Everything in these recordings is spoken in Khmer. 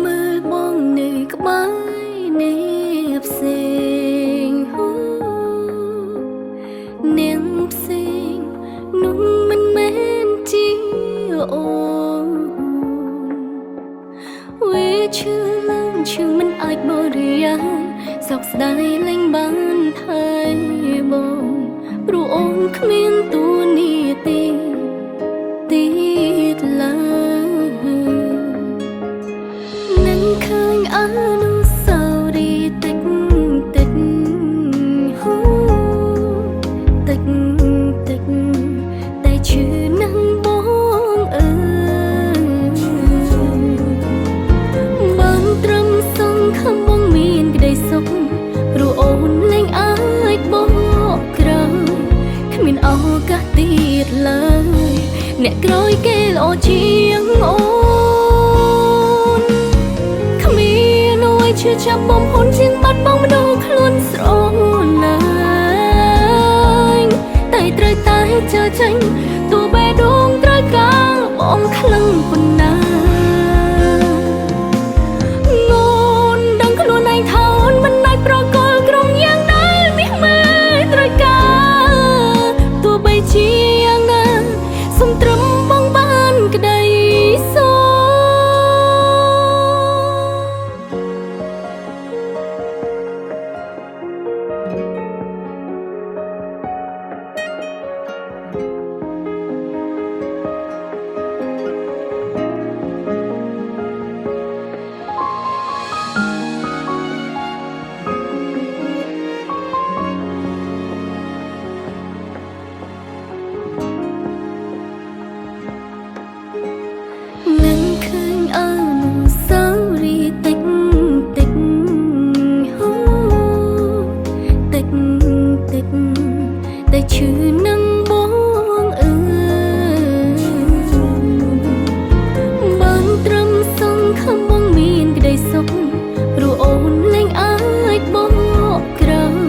មើលបងនៅក្បែរនេះផ្សេងនាងផ្សេងនោះមិនមែនជាអូនវាឈឺឡើងឈឺមិនអាចបរិយាសោកស្ដាយលែងបានថែបងព្រោះអូនគ្មានទួនាទីទៀតឡើយនឹងឃើញអនុស្សាវរីយ៍តិចតិចតិចតិចតែឈឺនឹងបងអើយបានត្រឹមសង្ឃឹមបងមានក្តីសុខព្រោះអូនលែងអាចបកក្រោយគ្មានឱកាសទៀតឡើយអ្នកក្រោយគេល្អជាងអូនគ្មានអ្វីឈឺចាប់បំផុតជាងបាត់បង់មនុស្សខ្លួនស្រឡាញ់តែត្រូវតែចោលចេញទោះបេះដូងត្រូវការបងខ្លាំងប៉ុណ្ណាអូនដឹងខ្លួនឯងថាអូនមិនអាចប្រកល់ក្រុមយ៉ាងដែលនេះមើលត្រូវការទោះបីជាយ៉ាងណាសុំត្រឹមបងបានក្តីសុខនឹងឃើញអនុស្សាវរីយ៍តិចតិចតិចតិចតែឈឺនឹងបងអើយបានត្រឹមសង្ឃឹមបងមានក្តីសុខព្រោះអូនលែងអាចបកក្រោយ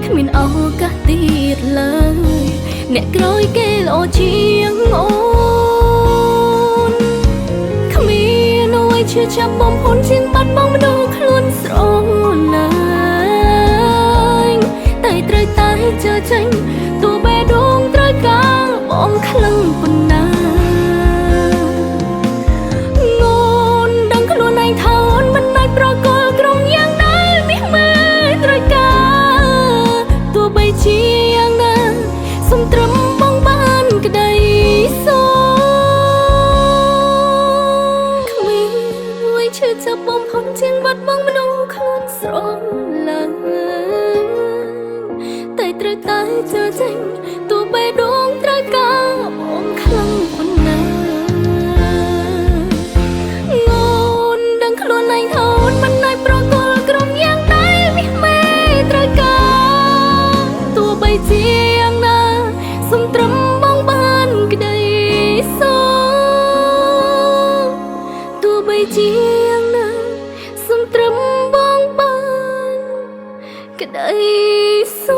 គ្មានឱកាសទៀតឡើយអ្នកក្រោយគេល្អជាងអូនឈឺចាប់បំផុតជាងបាត់បង់មនុស្សខ្លួនស្រឡាញ់តែត្រូវតែចោលចេញទោះបេះដូងត្រូវការបងខ្លាំងប៉ុណ្ណាអូនដឹងខ្លួនឯងថាអូនមិនអាចប្រកល់ក្រុមយ៉ាងដែលនេះមើលត្រូវការទោះបីជាយ៉ាងណាសុំត្រឹមបងបានក្តីសុខឈឺចាប់បំផុតជាងបាត់បង់មនុស្សខ្លួនស្រឡាញ់តែត្រូវតែចោលចេញទោះបេះដូងត្រូវការបងខ្លាំងប៉ុណ្ណាអូនដឹងខ្លួនឯងថាអូនមិនអាចប្រកល់ក្រុមយ៉ាងដែលនេះមេត្រូវការទោះបីជាយ៉ាងណាសុំត្រឹមបងបានក្តីសុខទោះបីជាសុំត្រឹមបងបានក្តីសុខ